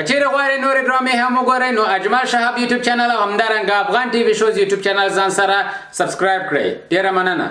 کچېرې غواړئ نورې ډرامې هم وګورئ نو اجمل شهاب یوټیوب چینل او همدارنګه افغان ټي وي شوز یوټیوب چینل ځان سره سبسکرایب کړئ. ډېره مننه.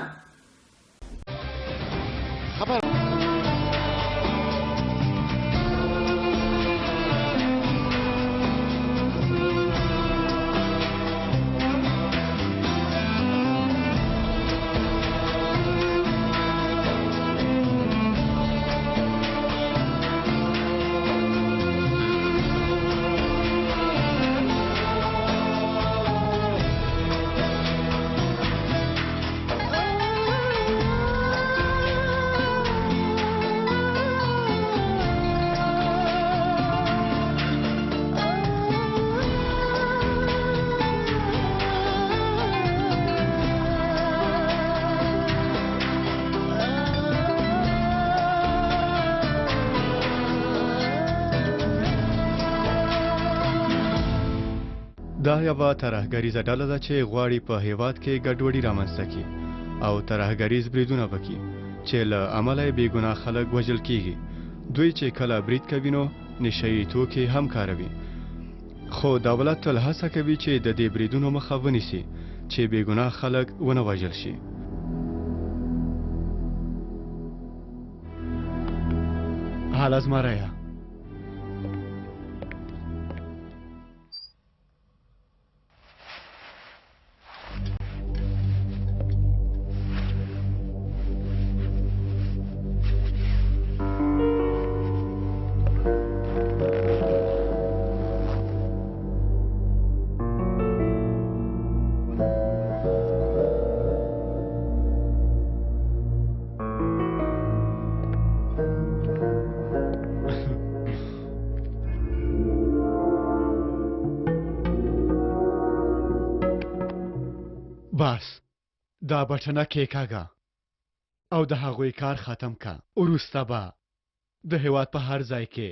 دا یوه ترهګریزه ډله ده چې غواړي په هیواد کې ګډوډي رامنځته کړي او ترهګریز بریدونه وکړي چې له امله یې بېګناه خلک وژل کیږي. دوی چې کله برید کوي نو نشه یي توکي هم کاروي، خو دولت تل هڅه کوي چې د دې بریدونو مخه ونیسي چې بېګناه خلک ونه وژل شي. حال ازمرایه بس دا بټنه کېکاږه او د هغوی کار ختم کا. وروسته به د هیواد په هر ځای کې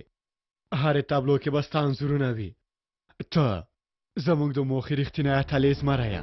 هرې تابلو کې به ستا انځورونه وي. ته زموږ د موخې رښتینی اتلې زمری.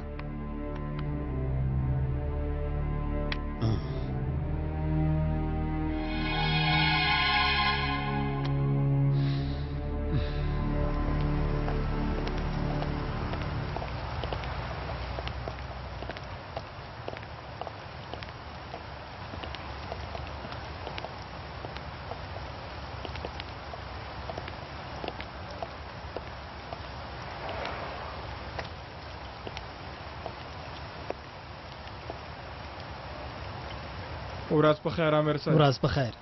ورځ په خیر امیر صاحب. ورځ په خیر.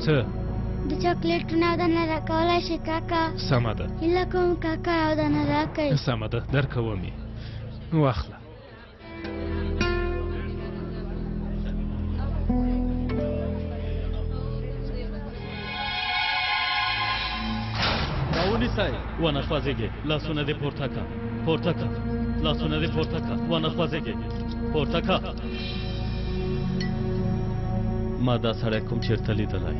څه د چاکلیټونو او دانه راکولی شي کاکا؟ سمه ده. هیله کوم کاکا او دانه راکړئ. سمه ده درکوم یې. واخله. راونیسئ. ونه خوځېږئ. لاسونه دې پورته کړه. پورته کړه. لاسونه دې پورته کړه. ونه خوځېږئ. پورته کړه. ما دا سړی کوم چېرته لیدلی؟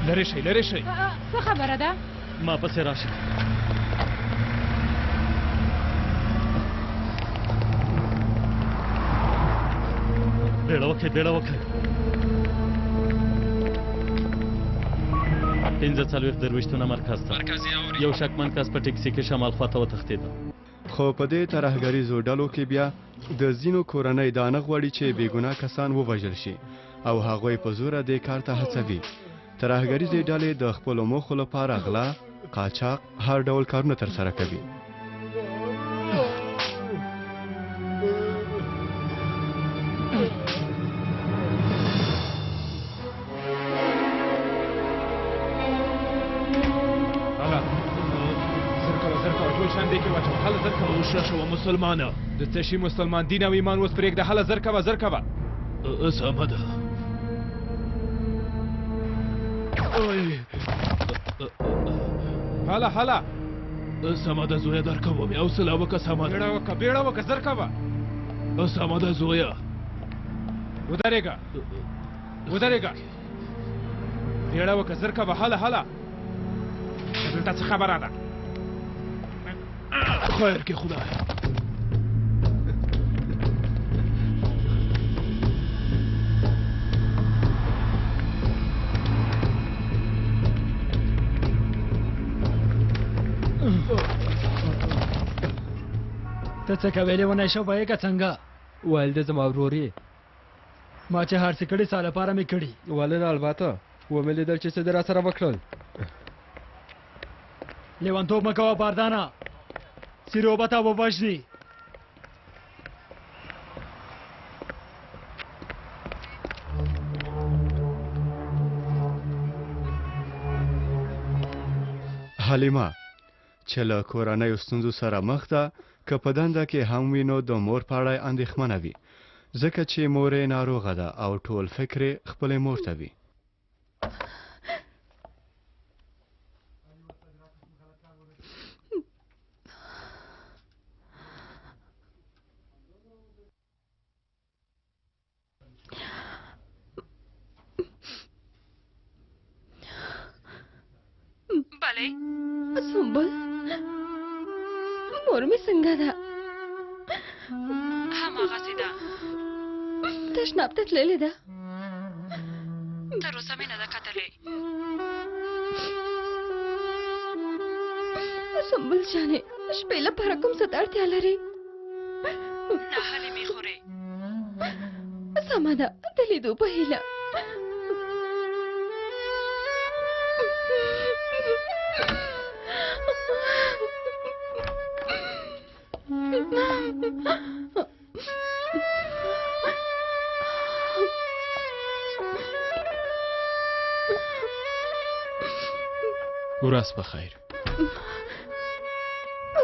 لرې شئ لرې شئ. څه خبره ده؟ ما پسې راشئ. بیړه وکړئ بیړه وکړئ. 45 درویشتونه مرکز ته یو شکمن کس په ټیکسي کې شمال خواته وتښتېده. خو په دې ترهګریزو ډلو کې بیا د ځینو کورنۍ دا نه غواړي چې بېګناه کسان ووژل شي او هغوی په زوره دې کار ته هڅوي. ترهګریزې ډلې د خپلو موخو لپاره غلا، قاچاق، هر ډول کارونه ترسره کوي. شو مسلمانه د څه شي مسلمان دین او ایمان اوس پرېږده هله زر کوه زر کوه سمه ده هله هله سمه ده زویه در کوم حوصله وکړه سمه ده بیړه وکړه زر کوه سمه ده زویه ودرېږه بیړه وکړه زر کوه هله هله دلته څه خبره ده خیر کې خدای ته څه کوې لیونی شوی که څنګه ویل د زما ورور یې ما چې هر څه کړي ستا لپاره مې کړي ولې نه البته ومې لیدل چې څه دې راسره وکړل لیونتوب مه کوه باردانه سیرو به تا ووژني حلیمه چې له کورنیو ستونزو سره مخ ده که په دنده کې هم وي نو د مور په اړه اندېښمنه وي ځکه چې مور یې ناروغه ده او ټول فکر یې خپلې مور ته وي. سنبل مور مې څنګه ده هماغسې ده تشناب ته تللې ده تر اوسه مې نه ده کتلې سنبل جانې شپې لپاره کوم څه ته اړتیا لرې نه حلیمې خورې سمه ده د لیدو په هیله ورځ بخیر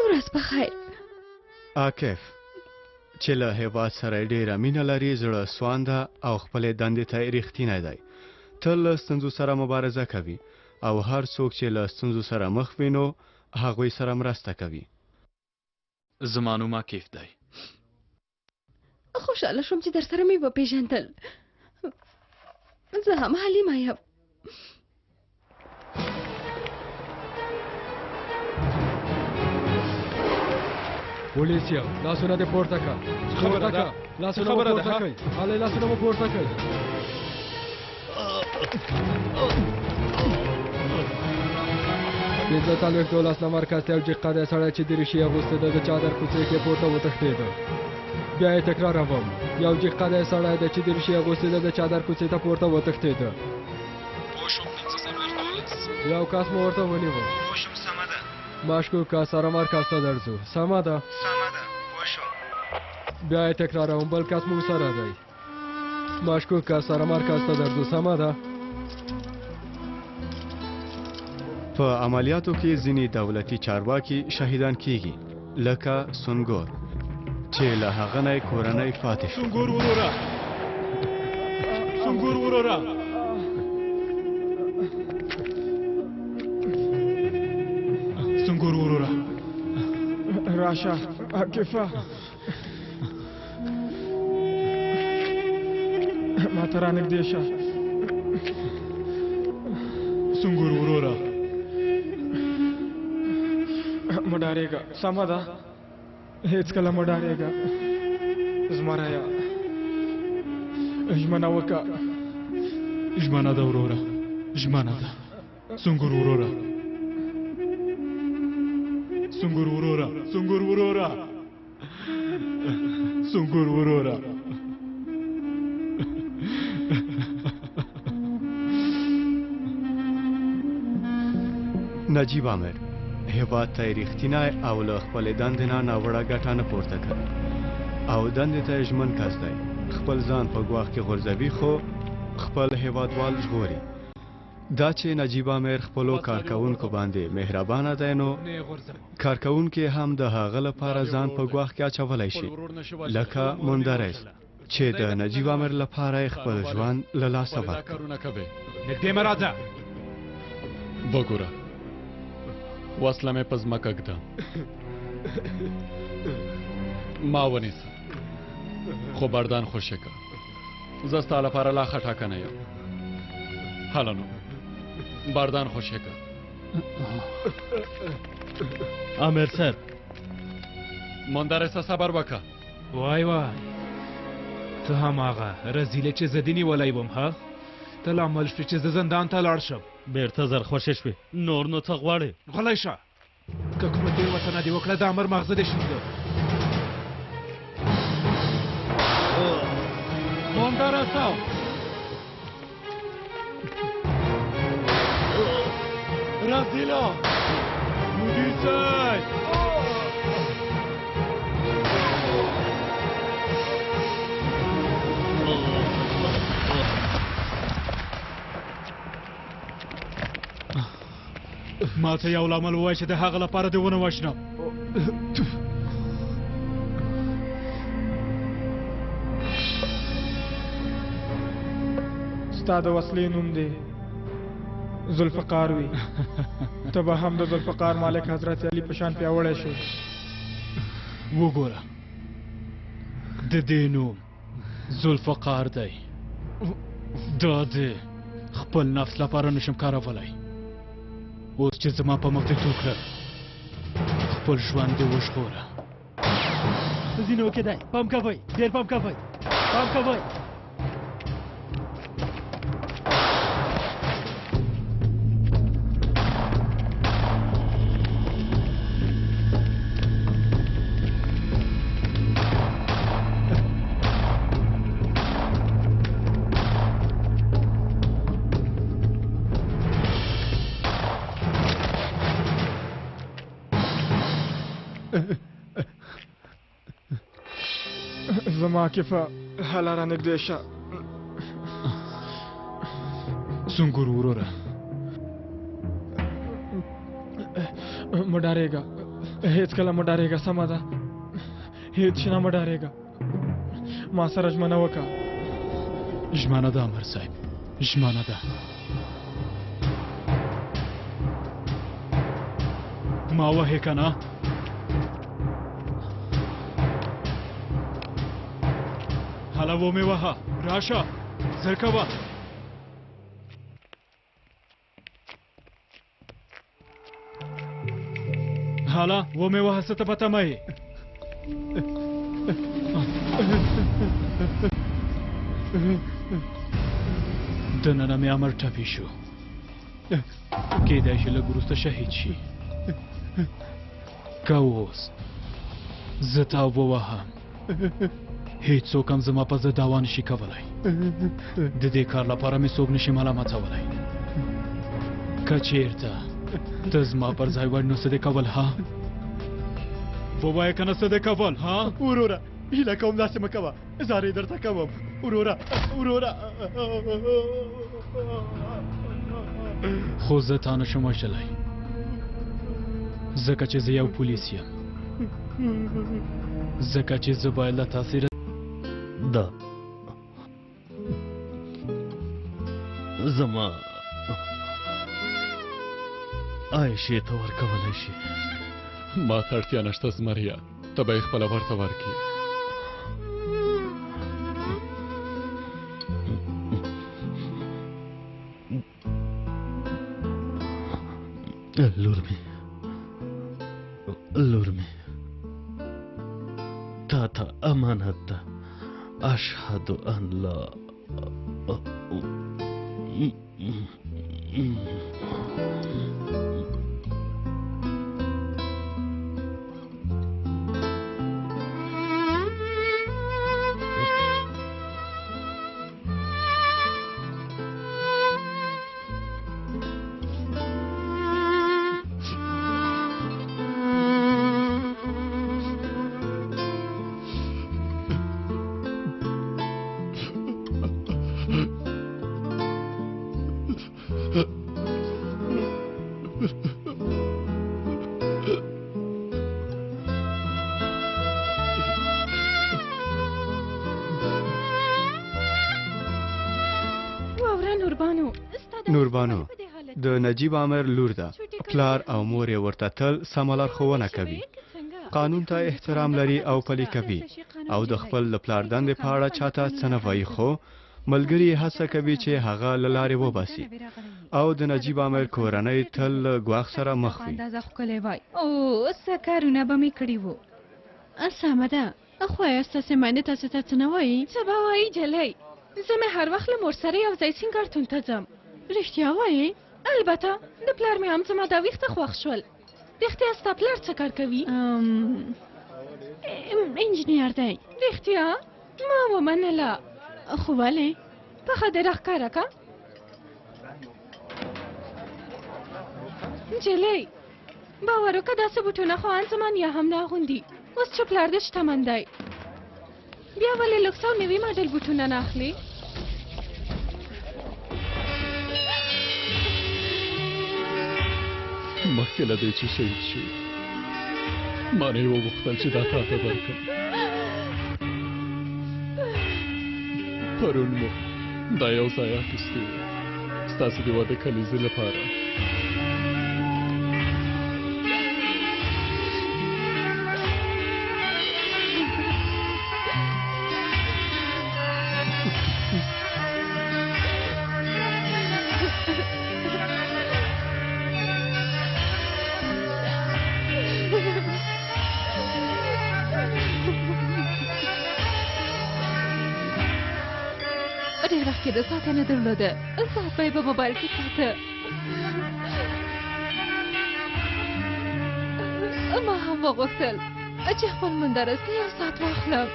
ورځ بخیر عاکف چې له هیواد سره ډېره مینه لري زړه سوانده او خپلې دندې ته رښتینی دی تل له ستونزو سره مبارزه کوي او هر څوک چې له ستونزو سره مخ وي نو هغوی سره مرسته کوي. زما نوم عاکف دی. خوشحاله شوم چې در سره مې وپېژندل زه هم حلیمه یم پولیسیا لاسونه دې پورته کړه لاسونه مو پورته کړئ هلئ لاسونه مو پورته کړئ پنځه څلوېښت 12 نمبر کس ته یو جیقه دی سړی چې دریشي اغوستې ده د چادر کوڅې کې پورته وتښتېده بیا یې تکراروم یو جیقه دی سړی دی چې دریشي اغوستې ده د چادر کوڅې ته پورته وتښتېده یو کس مو ورته ونیوه مشکوک کس سره مرکز ته درځو سمه ده بیا یې تکراروم بل کس مو سره دی مشکوک کس سره مرکز ته درځو سمه ده په عملیاتو کې ځینې دولتي چارواکي شهیدان کیږي لکه سنګور چې له هغه نه کورنۍ فاتح سنګور ورورا راشه عاکفه ما ته رانږدې شه سنګور ورورا مه ډارېږه سمه ده هېڅکله مه ډارېږه زما رايه ژمنه وکړه ژمنه ده ورورا ژمنه ده سنگور ورورا سنگور ورورا سنگور ورورا سنگور ورورا نجیب عامر هیواد ته ریښتینی او له خپلې دندې نه ناوړه ګټه نه پورته کوي او دندې ته یې ژمن کس دی خپل ځان په ګواښ کې غورځوي خو خپل هیوادوال ژغوري دا چې نجیب عامر خپلو کارکوونکو باندې مهربانه دی نو کارکوونکي هم د هغه لپاره ځان په ګواښ کې اچولی شي لکه مندرس چې د نجیب عامر لپاره یې خپل ژوند له لاسه ورکړ نږدې مه راځه وګوره وسله مې په ځمکه ږدم ما ونیسه خو بردان خوشې که زه ستا لپاره لا ښه ټاکنه یم هله نو بردان خوشې که عامر صاحب مندرسه صبر وکړه وای وای ته هماغه رزیلې چې زه دې نیولی وم ها ته لامل شوې چې زه زندان ته لاړ شم بیرته زر خوشې شوې نور نو څه غواړې غلی شه که کومه تېروتنه دې وکړه د امر مغزه دې شینده مندرسه رزیلا مدیر صاحب ما ته یو لامل ووایه چې د هغه لپاره دې ونه وژنم ستا د وسلې نوم دی ذوالفقار وي ته به هم د ذوالفقار مالک حضرت علي په شان پیاوړی شو وګوره د دې نوم ذوالفقار دی دا د خپل نفس لپاره نشم کارولی اوس چې زما په مخ دې تو کړه خپل ژوند دې وژغوره ځینو کې دی پام کوئ ډېر پام کوئ پام کوئ زما کفه هله را نږدې شه سنگور وروره مه ډارېږه هېڅکله مه ډارېږه سمه ده هېڅ شي نه مه ډارېږه ما سره ژمنه وکړه ژمنه ده امر صاحب ژمنه ده ما وهې که نه هله ومې وهه راشه زر کوه هله ومې وهه څه ته په تمه یې دننه مې امر ټپي شو کېدای شي لږ وروسته شهید شي که اوس زه تا ووهم هیڅوک هم زما په ضد دعوا نشي کولی د دې کار لپاره مې څوک نشي ملامتولی که چېرته ته زما پر ځای وړ نو څه دې کول ها ووایه که نه څه دې کول ها وروره هیله کوم داسې مه کوه زارې درته کوم وروره وروره خو زه تا نشم وژلی ځکه چې زه یو پولیس یم ځکه چې زه باید له تاثیر دا زما عایشې ته ورکولی شي ما ته اړتیا نشته زمریا ته به یې خپله ورته ورکړي لور مې تا ته امانت ده اشهد ان لا واوره نوربانو نوربانو د نجیب عامر لور ده. پلار او مور یې ورته تل سمه لارښوونه کوي. قانون ته احترام لري او پلي کوي او د خپل پلار دندې په اړه چاته څه نه وایي، خو ملګري یې هڅه کوي چې هغه له لارې وباسي او د نجیب عامر کورنۍ تل له ګواښ سره مخ وي. اندازه ښکلی وای. او څه کارونه به مې کړي وو. سمه ده، خو ایا ستاسې میندې تاسې ته څه نه وایي؟ څه به وایي جلۍ؟ زه مې هر وخت له مور سره یو ځای سینګارتون ته ځم. رښتیا وایې؟ البته د پلار مې هم زما دا ویښته خوښ شول. رښتیا ستا پلار څه کار کوي؟ انجینر دی. رښتیا؟ ما ومنله. خو ولې؟ پخه دې راښکاره که؟ نجلۍ باور وکړه داسې بوټونه خو ان زمان یا هم نه اغوندي. اوس چې پلار دې شتمن دی بیا ولې لوکس او نوي ماډل بوټونه نه اخلي؟ مخکې له دې چې شهید شي ما نه یې وغوښتل چې دا تا ته درکړم. پرون مو دا یو ځای اخیستی و ستاسې د واده کلیزې لپاره. ډېر وخت کې د ساعته نه درلوده، ساعت به یې په موبایل کې ساته. ما هم وغوښتل چې خپل مندرس ته یو ساعت واخلم.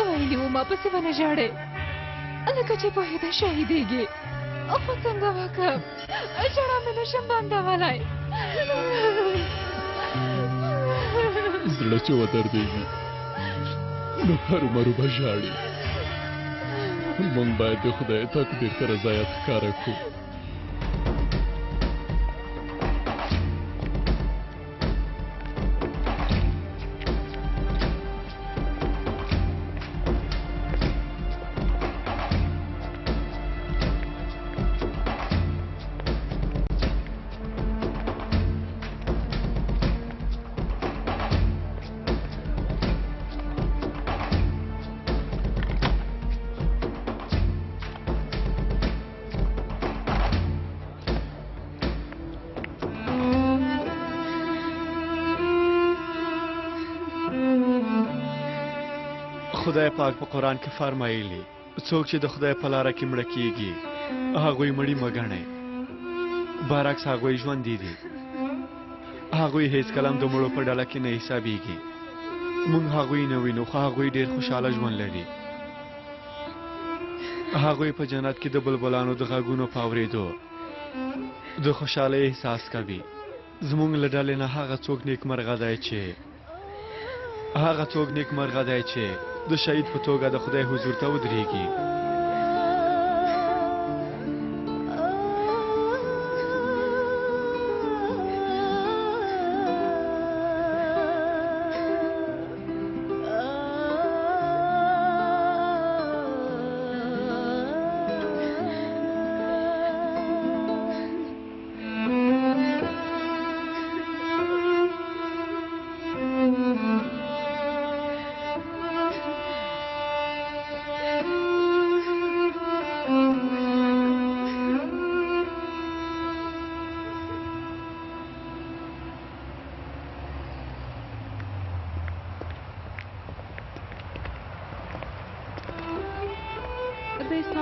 ویلي وو ما پسې به نه ژاړې لکه چې پوهېده شهیدېږي. خو څنګه وکړم؟ ژړا مې نشم بندولی. زړه چې ودردېږي نو هرومرو به ژاړي. موږ باید د خدای تقدیر ته رضایت ښکاره کړو. خدای پاک په قرآن کې فرمایلی څوک چې د خدای په لاره کې مړه کیږي هغوی مړي مه ګڼئ، برعکس هغوی ژوندي دي. هغوی هیڅکله هم د مړو په ډله کې نه حسابېږي. موږ هغوی نه وینو خو هغوی ډېر خوشحاله ژوند لري. هغوی په جنت کې د بلبلانو د غږونو په اورېدو د خوشحالۍ احساس کوي. زموږ له ډلې نه هغه څوک نیکمرغه دی چې د شهید په توګه د خدای حضور ته ودرېږي.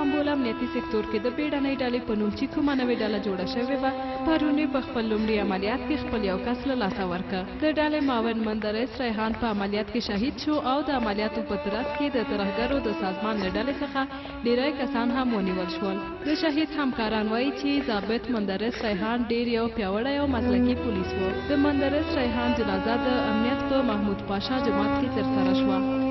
استانبول امنیتي سکتور کې د بیړنۍ ډلې په نوم چې کومه نوې ډله جوړه شوې وه پرون یې په خپل لومړي عملیات کې خپل یو کس له لاسه ورکړ د ډلې معاون مندرس ریحان په عملیات کې شهید شو او د عملیاتو په ترڅ کې د ترهګرو د سازمان له ډلې څخه ډیری کسان هم ونیول شول د شهید همکاران وایي چې ضابط مندرس ریحان ډیر یو پیاوړی او مسلکي پولیس و د مندرس ریحان جنازه د امنیت په محمود پاشا جماعت کې ترسره شوه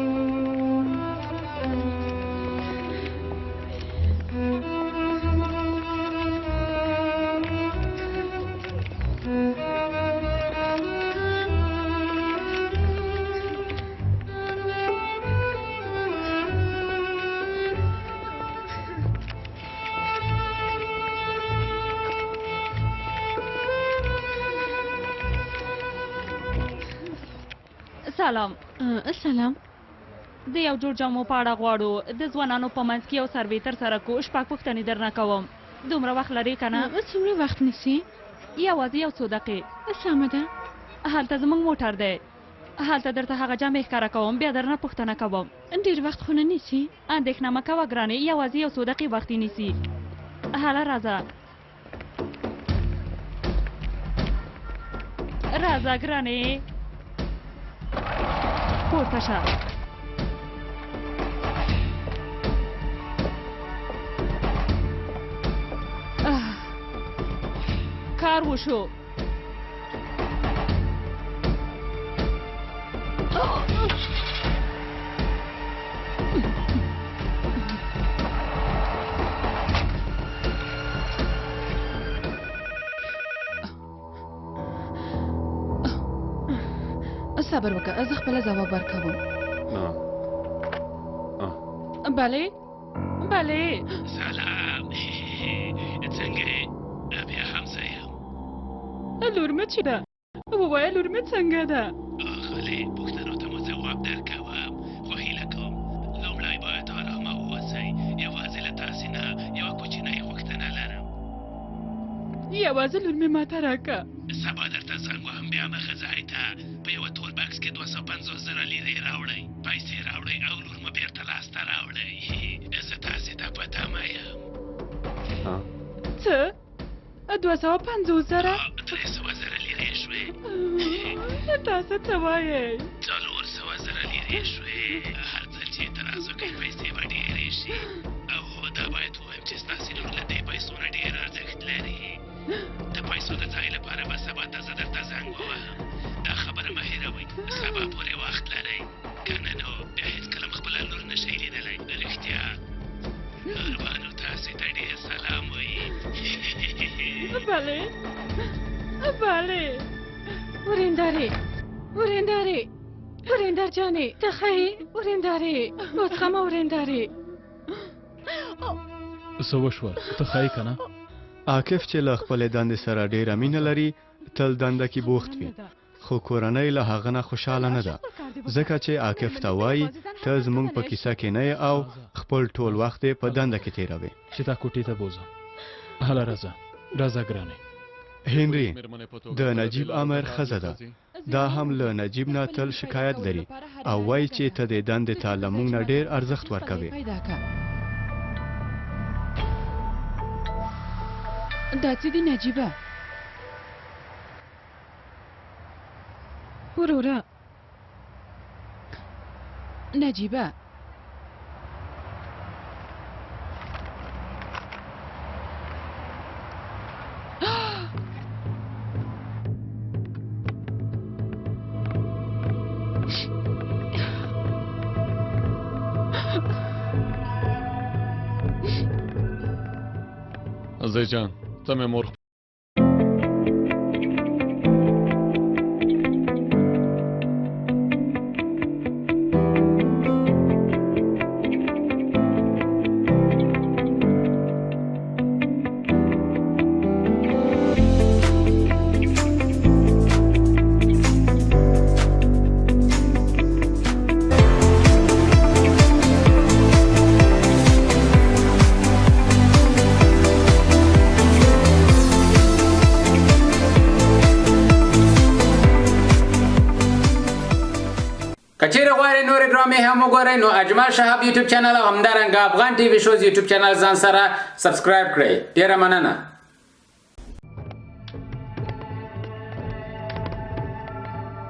سلام سلام د یو جوړ جامو په اړه غواړو د ځوانانو په منځ کې یو سروې ترسره کوو شپږ پوښتنې درنه کوم دومره وخت لرې که نه څومره وخت نیسي یوازې یو څو دقیقې سمه ده هلته زموږ موټر دی هلته درته هغه جامې ښکاره کوم بیا درنه پوښتنه کوم ډېر وخت خو نه نیسي اندېښنه مه کوه ګرانې یوازې یو څو دقیقې وخت یې نیسي هله راځه راځه ګرانې پورته شه کار وشو صبر وکړه زه خپله ځواب ورکوم بله بله سلام څنګه بیا حمزه یم لور مې چې ده ووایه لور مې څنګه ده ښکلې پوښتنو ته مو ځواب درکوم خو هیله کوم لومړی باید ارامه واوسئ یوازې له تاسې نه یوه کوچنۍ غوښتنه لرم یوازې لور مې ماته راکړه سبا درته زنګ وهم بیا مخه ځای ته په یوه تول بکس کې 250,000 لیرې راوړئ پیسې راوړئ او لور مو بېرته لاسته راوړئ زه تاسې ته په تمه یم څه 250,000 300,000 لیرې شوې تاسو څه وایئ 400,000 لیرې شوې هر ځل چې اعتراض وکړئ پیسې به ډېرې شي او دا باید ووایم چې ستاسې لور له دې پیسو نه ډېر ارزښت لري د پیسو د ځای لپاره به سبا ته زه درته زنګ ووهم دا خبره مه هېروئ سبا پورې وخت لرئ که نه نو بیا هېڅکله م خپله لور نه شئ لیدلی رښتیا نوربانو تاسې ته ډېر سلام وایي بله بله ورېندار جانې ته ښه یې ورېندارې اوس ښه مه ورېندارې څه وشوه ته ښه یې که نه عاکف چې له خپلې دندې سره ډېره مینه لري تل دنده کې بوخت وي خو کورنۍ له هغه نه خوشحاله نه ده ځکه چې عاکف ته وایي ته زموږ په کیسه کې نه او خپل ټول وخت یې په دنده کې تېروې چې تا کوټې ته بوځم هله راځه راځه ګرانې هنري د نجیب امر ښځه ده دا هم له نجیب نه تل شکایت لري او وایي چې ته د دندې ته له موږ نه ډېر ارزښت ورکوې دا څه دي نجیبه وروره نجیبه زی جان ته مې مور هم وګورئ نو اجمل شهاب یوټیوب چینل او همدارنګه افغان ټي وي شوز یوټیوب چینل ځان سره سبسکرایب کړئ. ډیره مننه.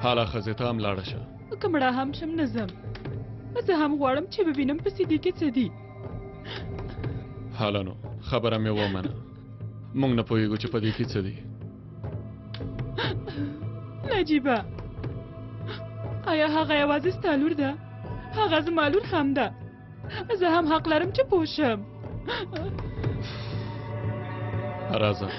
حالا ښځې ته هم لاړه شه. که مړه هم شم نه ځم. زه هم غواړم چې ووینم په سیدې کې څه دي. حالا نو خبره مې ومنه. موږ نه پوهېږو چې په دې کې څه دي. نجیبه آیا هغه یوازې ستا لور ده؟ هغه زما لور هم ده. زه هم حق لرم چې پوه شم. راځه.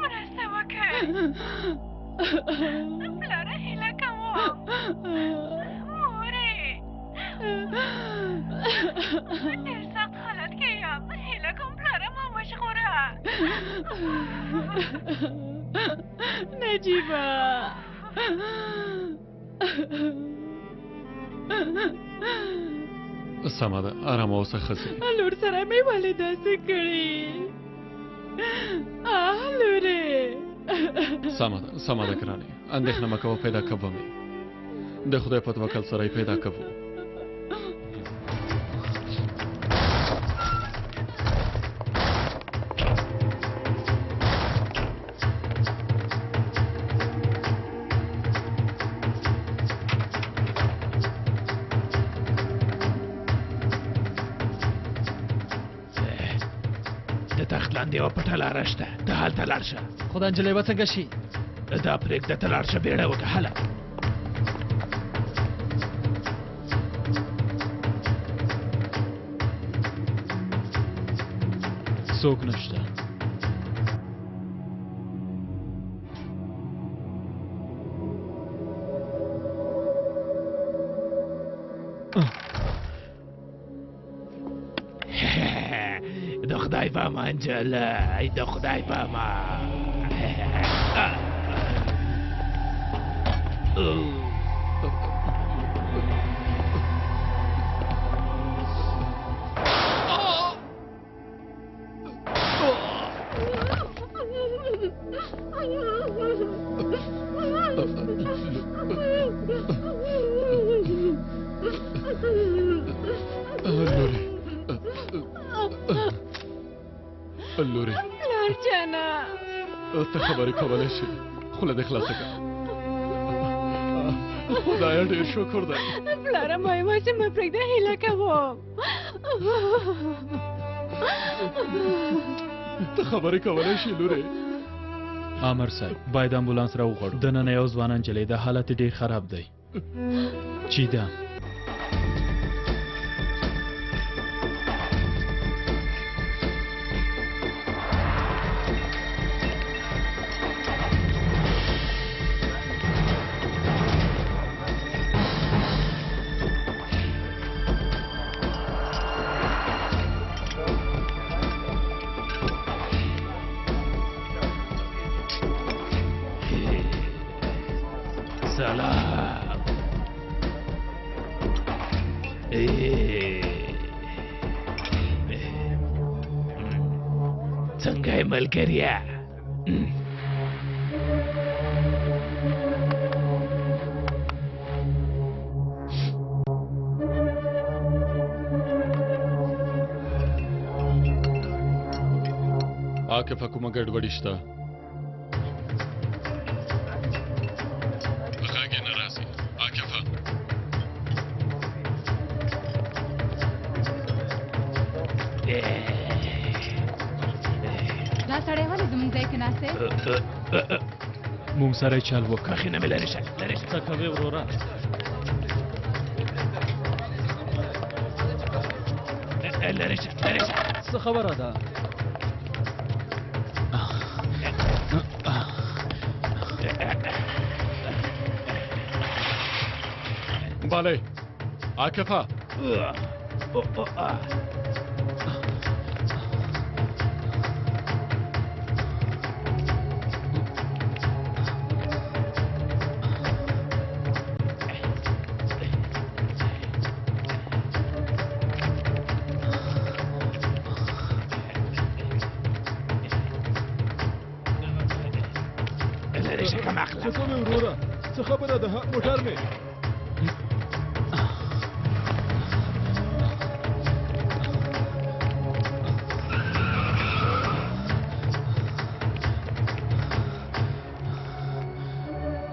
مرسته وکړئ. پلاره هیله کوم. مورې ډېر سخت حالت کې یم. هیله کوم پلاره ما مشغوره. نجیبه سمه ده ارامه اوسه ښځې. لور سره مې ولې داسې کړي؟ لورې سمه ده ګرانې. اندېښنه مه کوه، پیدا کوو مې. د خدای په توکل سره یې پیدا کوو. لاندې یوه پټه لاره شته، ته هلته لاړ شه. خو دا نجلۍ به څنګه شي؟ دا پرېږده، ته لاړ شه، بیړه وکړه. هله څوک نشته. د خدای په امان نجلۍ، د خدای په امان. لورې پلار جانه ته خبرې کولی شي، خوله دې خلاصه کړه. خدایه ډېر شکر دی. پلاره ما یوازې مه پرېږده، هیله کوم. ته خبرې کولی شي لورې. امر صاحب باید امبولانس راوغواړو. دننه یو ځوانه نجلۍ ده، حالت ډېر خراب دی. چیده سلام. څنګه یې ملګريه؟ عاقفه کومه ګډوډي شته؟ په غږ یې نه راځي. عاقفه دا سړی ولې زموږ ځای کې ناست دی؟ مونږ سره یې چل وکړه. مخې نه مې لرې شه لرې شه. څه کوې وروره؟ لرې شه لرې شه. څه خبره ده؟ بالای عاقفه لرې شه کم عقله. څه کوې وروره؟ څه خبره ده؟ موټر مې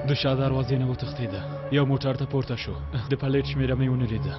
د شا دروازې نه وتښتېده. یو موټر ته پورته شو. د پلیټ شمېره مې ونه لیده.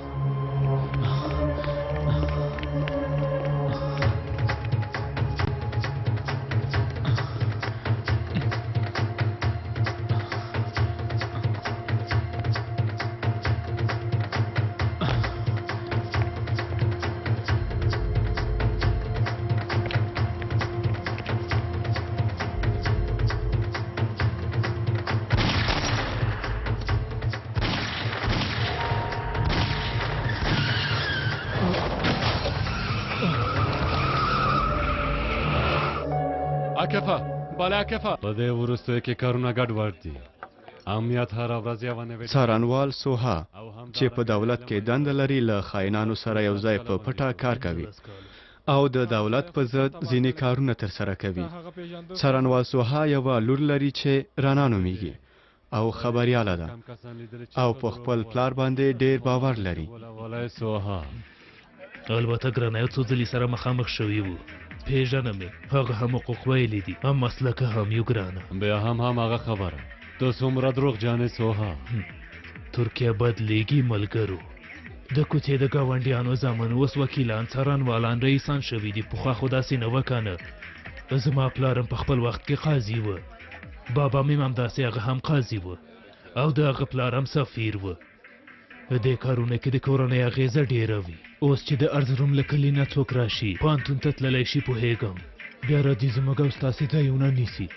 عاقفه بالا عاقفه. په دې وروستیو کې کارونه ګډوډ دي. امنیت هره ورځ یوه نوې څارنوال سوها چې په دولت کې دنده لري له خاینانو سره یو ځای په پټه کار کوي او د دولت په ضد ځینې کارونه ترسره کوي. څارنوال سوها یوه لور لري چې رانا نومیږي او خبریاله ده او په خپل پلار باندې ډیر باور لري. سوها البته ګرانه څو ځلې سره مخامخ شوي وو. پیژنم مې هغه هم حقوق ویلي دي هم مسلکه هم یو ګرانه. بیا هم هغه خبره. ته څومره دروغ جانې سوها. ترکیه بدلیږي ملګرو. د کوڅې د ګاونډیانو زامن اوس وکیلان څارنوالان رئیسان شوي دي. پخوا خو داسې نه وه کنه. زما پلارم په خپل وخت کې قاضي و. بابا مې هم داسې هغه هم قاضي و او د هغه پلار هم سفیر و. دې کارونه کې د کورنۍ اغېزه ډېره وي. اوس چې د ارزروم له کلي نه څوک راشي پوهنتون ته تللی شي پوهېږم بیا راځي زموږ او ستاسې ځایونه نیسي.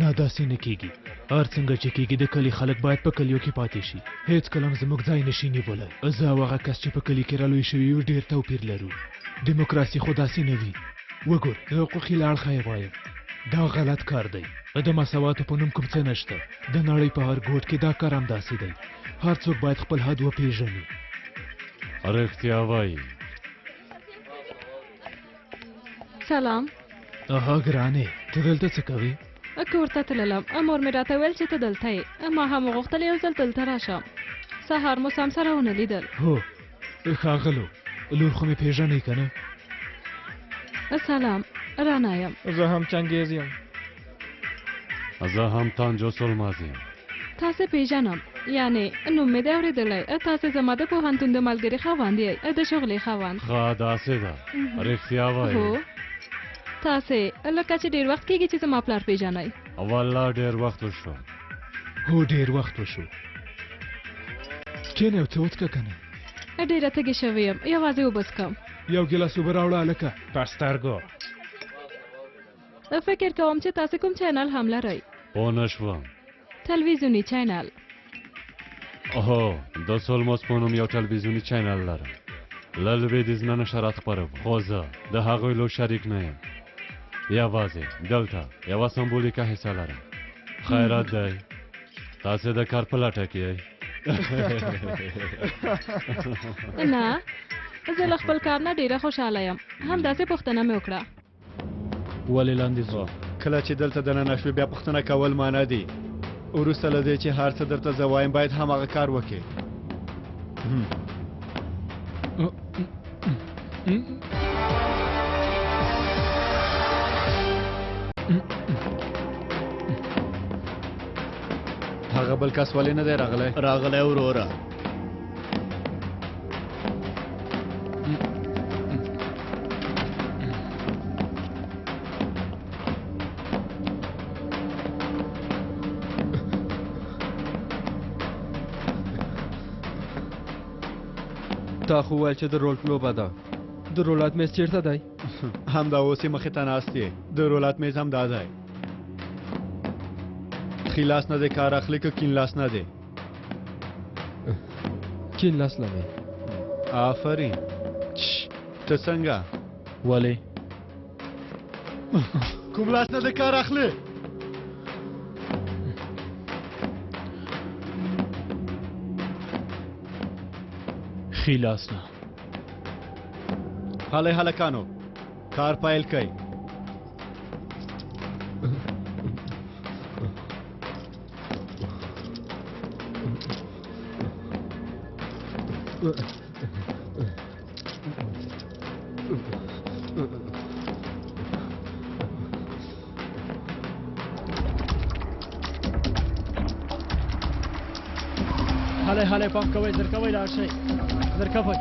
نه داسې نه کېږي. هر څنګه چې کېږي د کلي خلک باید په کلیو کې پاتې شي. هېڅ کله هم زموږ ځای نشي نیولی. زه او هغه کس چې په کلي کې رالوی شوي یو ډېر توپیر لرو. دیموکراسي خو داسې نه وي. وګور د حقوقي له اړخه یې وایم دا غلط کار دی. د مساواتو په نوم کوم څه نشته. د نړۍ په هر ګوټ کې دا کار هم داسې دی. هر څوک باید خپل حد وپېژني. رښتیا وایي. سلام. اها ګرانې ته دلته څه کوې؟ کور ته تللم. مور مې راته ویل چې ته دلته یې. ما هم وغوښتل یو ځل دلته راشم. سهار مو سم سره ونه لیدل. هو ښاغلو لور خو مې پېژنئ که نه؟ سلام رانا یم. زه هم چنګیز یم. زه هم تانجو سلماز یم. تاسې پېژنم. یعنې نوم مې دی اورېدلی. تاسې زما د پوهنتون د ملګري خاوند یئ. د شغلې خاوند. ښه داسې ده. رښتیا وایي. هو تاسې لکه چې ډېر وخت کېږي چې زما پلار پېژنئ. والله ډېر وخت وشو. هو ډېر وخت وشو. کښېنه یو څه وڅښه که نه؟ ډېره تږې شوې یم. یوازې اوبه څښم. یو ګیلاس اوبه راوړه هلکه. په سترګو. فکر کوم چې تاسې کوم چینل هم لرئ. پوه نه شوم. تلویزیوني چینل. هو د سولموس په نوم یو تلویزیوني چینل لرم. له لوېدیځ نه نشرات خپروم خو زه د هغوی لو شریک نه یم. یوازې دلته یوه سمبولیکه حصه لرم. خیرات دی. تاسې د کار په لټه کې یئ. نه زه له خپل کار نه ډېره خوشحاله یم. همداسې پوښتنه مې وکړه. ولې لاندې ځو؟ کله چې دلته دننه شوې بیا پوښتنه کول معنا دي. وروسته له دې چې هر څه درته زه وایم باید هماغه کار وکړې. هغه بل کس ولې نه دی راغلی؟ راغلی وروره. تا خو ویل چې د رولټ لوبه ده. د رولات میز چیرته دی؟ همدا اوس یې مخې ته ناست یې. د رولات میز هم دا دی. ښي لاس نه دی کار اخلي که کیڼ لاس نه دی؟ کیڼ لاس نه دی. آفرین. ته څنګه؟ ولې؟ کوم لاس نه دی کار اخلي؟ ښي لاس نه. هلئ هلکانو کار پیل کړئ. هلئ پام کوئ، زر کوئ لاړ شئ. زر کوئ.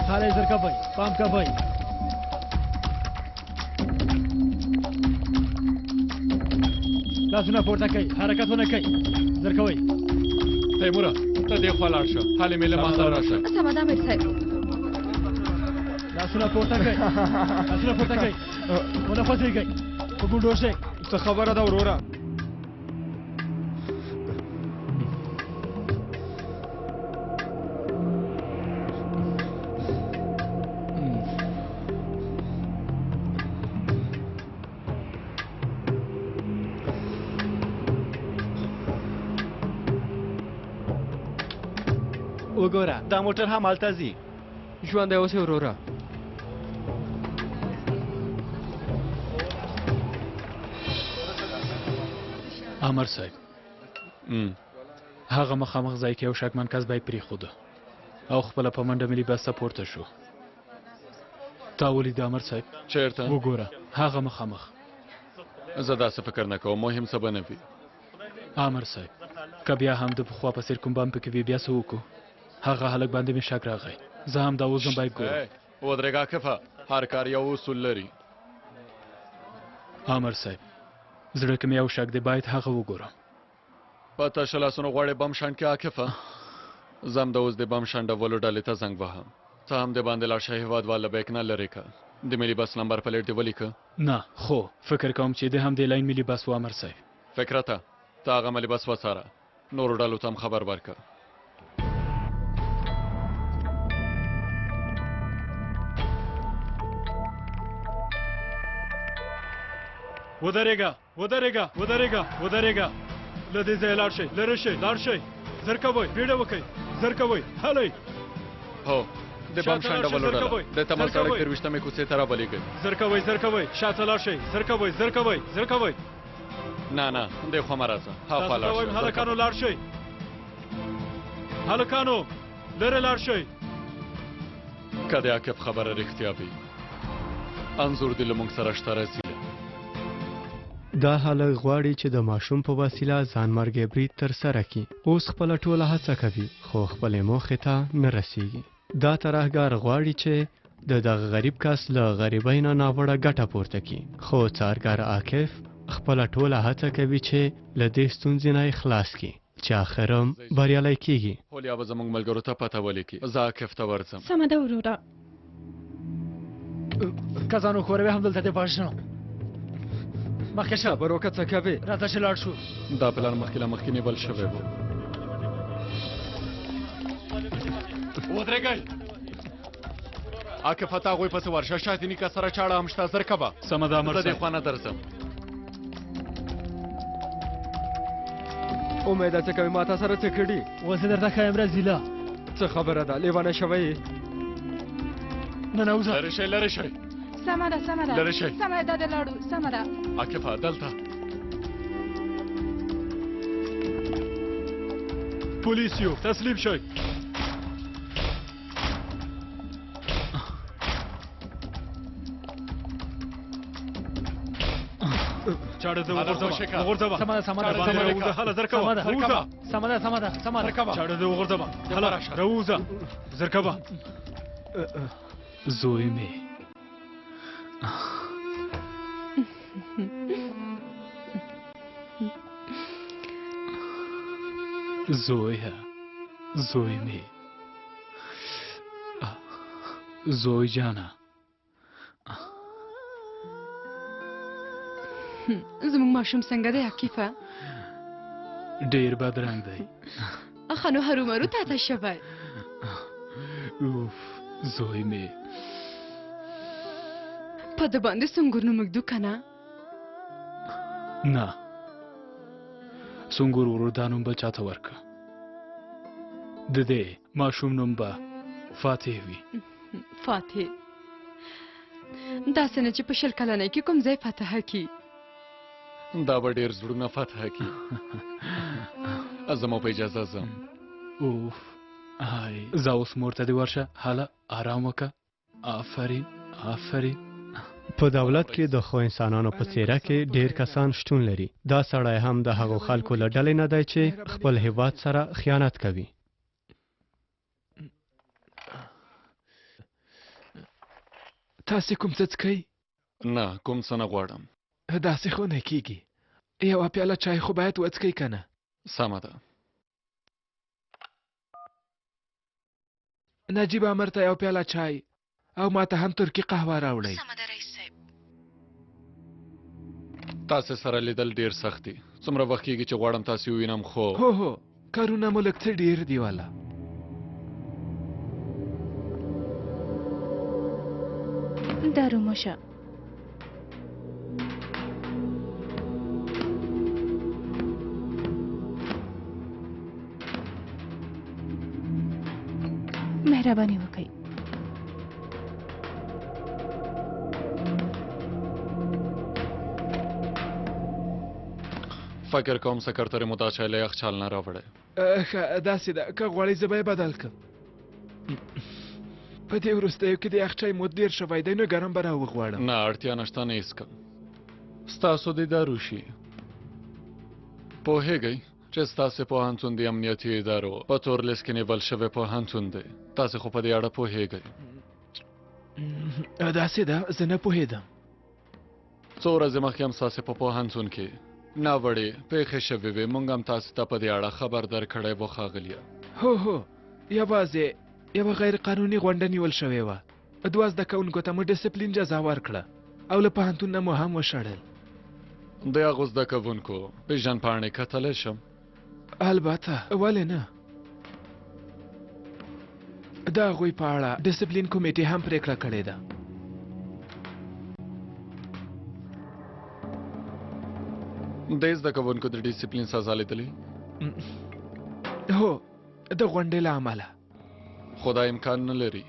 هلئ زر کوئ، پام کوئ. لاسونه پورته کوئ، حرکت ونه کوئ. زر کوئ. تیموره ته دې خوا لاړ شه. هلې مې له ما سره راشه. سمه ده امیر صاحب. لاسونه پورته کوئ. لاسونه پورته کوئ. ونه خوځېږئ. په ګونډو شئ. څه خبره ده وروره؟ وګوره دا موټر هم هلته ځي. ژوندی اوسې وروره. امر صاحب هغه مخامخ ځای کې یو شکمن کس به یې پرېښوده او خپله په منډه ملي بس ته پورته شو. تا ولید امر صاحب؟ چیرته؟ وګوره هغه مخامخ. زه داسې فکر نه کوم، مهم څه به نه وي. امر صاحب که بیا هم د پخوا په څېر کوم بم پکې وي بیا څه وکړو؟ هغه هلک باندې مې شک راغی. زه هم دا اوس هم باید ګورم. ودرېږه عاکفه، هر کار یو اصول لري. امر صاحب زړه کې مې یو شک دی، باید هغه وګورم. په تشه لاسونو غواړې بم شنډ کې عاکفه؟ زه هم د اوس د بم شنډولو ډلې ته زنګ وهم. ته هم د باندې لاړ شه، هېواد والا بیک نه لرې که. د ملي بس نمبر پلیټ دې ولیکه؟ نه خو فکر کوم چې د هم د لاین ملي بس و. امر صاحب فکرته ته هغه ملي بس وڅاره، نورو ډلو ته هم خبر ورکړه. ودرېږه ودرېږه ودرېږه ودرېږه. له دې ځایه لاړ شئ، لرې شئ، لاړ شئ. زر کوئ، بیړه وکئ. زر کوئ. هلئ. هو د بم شنډولو ډله د تمل سړک 23مې کوڅې ته رابلېږئ. زر کوئ، زر کوئ. شاته لاړ شئ. زر کوئ، زر کوئ، زر کوئ. نه دې خوا مه راځه، هاخوا لاړ شه. هلکانو لاړ شئ. هلکانو لرې لاړ شئ. که د عاقب خبره رښتیا وي انځور دې له موږ سره شته رسیله. دا هلک غواړي چې د ماشوم په وسیله ځانمرګي برید ترسره کړي. اوس خپله ټوله هڅه کوي خو خپلې موخې ته نه رسیږي. دا ترهګار غواړي چې د دغه غریب کس له غریبۍ نه ناوړه ګټه پورته کړي، خو څارګر عاکف خپله ټوله هڅه کوي چې له دې ستونزې نه یې خلاص کړي چې آخر هم بریالی کیږي. خولیا به زموږ ملګرو ته پته ولیکي. زه عاکف ته ورځم. سمه ده وروره. کسانو خوروي هم دلته دې پاش شو. مخکې شه. خبر وکړه څه کوې؟ راته چې لاړ شو. دا پلان مخکې له مخکې نیول شوی و. ودرېږئ. عاکف ته هغوی پسې ورشه. شاتیني کس سره چاړه هم شته. زر کوه. سمه ده امر زه دې صاحب. خوا نه درځم. امید ده چې کوي ما تا سره څه کړي. اوس یې درته ښایم رزیله. څه خبره ده؟ لیوانه شوی یې؟ ننوځه. لرې شئ، لرې شئ. سمه ده سمه ده. لرې شئ. سمه ده د لاړو. سمه ده. عاکفه دلته. پولیس یو تسلیم شئ. چاړه دې هله وغورځوه خوشې کا. وغورځوه سمه ده سمه ده باندې سمه ده راووځه هله زر کوه سمه ده ووځه سمه ده سمه ده سمه ده چاړه دې وغورځوه هله راووځه زر کوه زوی می زویه زوی می زوی جانا زموږ ماشوم څنګه دی عکیفه ډیر بدرنګ دی اخه نو هرومرو تاته شوی اوف زوی می په د باندې سنګور نو مګدو کنه نه سنګور ورو دا نوم به چاته ورکه د دې ماشوم نوم به فاتح وي فاتح داسې نه چې په شل کلنۍ کې کوم ځای فتح کی دا به ډېر زړونه فتح کړي زما په اجازه ځم اوف هاي زه اوس مور ته دې ورشه هله ارام وکړه آفرین آفرین په دولت کې د خو انسانانو په څیره کې ډیر کسان شتون لري دا سړی هم د هغو خلکو له ډلې نه دی چې خپل هیواد سره خیانت کوي تاسې کوم څه څکئ نه کوم څه نه غواړم داسې خو نه کیږي یوه پیاله چای خو باید وڅکئ که نه سمه ده نجیب امر ته یو پیاله چای او ما ته هم ترکي قهوه راوړئ تاسې سره لیدل ډېر سخت دي څومره وخت کېږي چې غواړم تاسې ووینم خو هو کارونه مو لږ څه ډېر دي والا دارو مشه مهرباني وکړئ فکر کوم سکرتر مو دا چای له یخچال نه راوړی داسې ده که غواړئ زه به یې بدل کړم په دې وروستیو کې د یخچای مود ډېر شوی دی نو ګرم به راوغواړم نه اړتیا نشته نه هېڅ ستاسو دیدار وشي پوهېږئ چې ستاسې پوهنتون د امنیتي ادارو په تور لیست کې نیول شوی پوهنتون دی تاسې خو په دې اړه پوهېږئ داسې ده زه نه پوهېدم څو ورځې مخکې هم ستاسې په پوهنتون کې ناوړې پیښې شوې وې موږ هم تاسې ته په دې اړه خبر درکړی و ښاغلیه هو یوازې یوه غیر قانوني غونډه نیول شوې وه دوه زده کوونکو ته مو ډسپلین جزا ورکړه او له پوهنتون نه مو هم وشړل د هغو زده کوونکو پیژندپاڼې کتلی شم البته ولې نه د هغوی په اړه ډسپلین کمیټې هم پریکړه کړې ده د زده کوونکو د ډسپلین سزا لیدلې هو د غونډې له امله خو دا امکان نه لري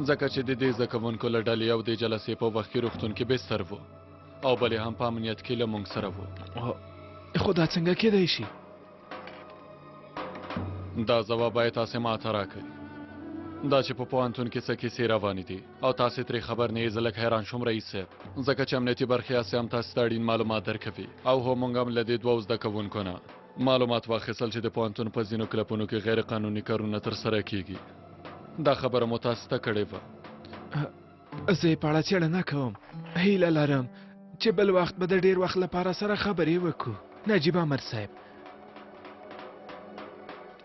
ځکه چې د دې زده کوونکو له ډلې یو د جلسې په وخت کې روغتون کې بستر و او بلې هم په امنیت کې له موږ سره و خو دا څنګه کېدی شي دا ځواب باید تاسې ماته راکړئ دا چې په پوهنتون کې څه کیسې روانې دي او تاسې ترې خبر نه یې زه لږ حیران شوم رئیس صاحب ځکه چې امنیتي برخې هسې هم تاسې ته اړین معلومات درکوي او هو موږ هم له دې دوو زده کوونکو نه معلومات واخیستل چې د پوهنتون په ځینو کلپونو کې غیر قانوني کارونه ترسره کیږي دا خبره مو تاسې ته کړې وه زه یې په اړه څېړنه کوم هیله لرم چې بل وخت به د ډېر وخت لپاره سره خبرې وکړو نجیب امر صاحب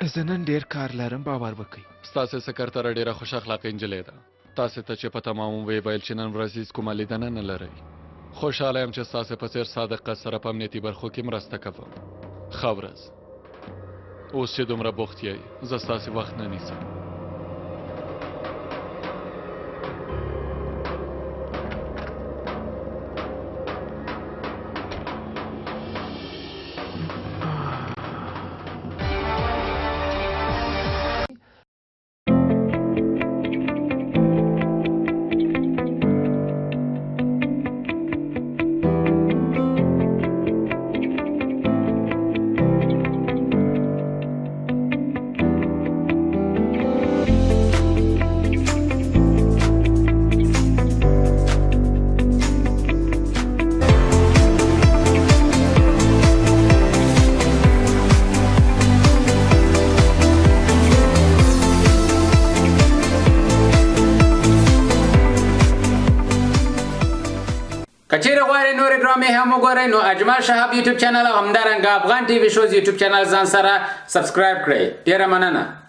زه نن ډېر کار لرم باور وکړئ ستاسې سکرتره ډېره خوش اخلاقه نجلۍ ده تاسې ته چې په تمام ویې ویل چې نن ورځ هېڅ کومه لیدنه نه لرئ خوشحاله یم چې ستاسې په څېر صادق کس سره په امنیتي برخو کې مرسته کوم ښه ورځ اوس چې دومره بوخت یئ زه ستاسې وخت نه نیسم مې هم وګورئ نو اجمل شهاب یوټیوب چینل او همدارنګه افغان ټي وي شوز یوټیوب چینل ځان سره سبسکرایب کړئ. ډیره مننه.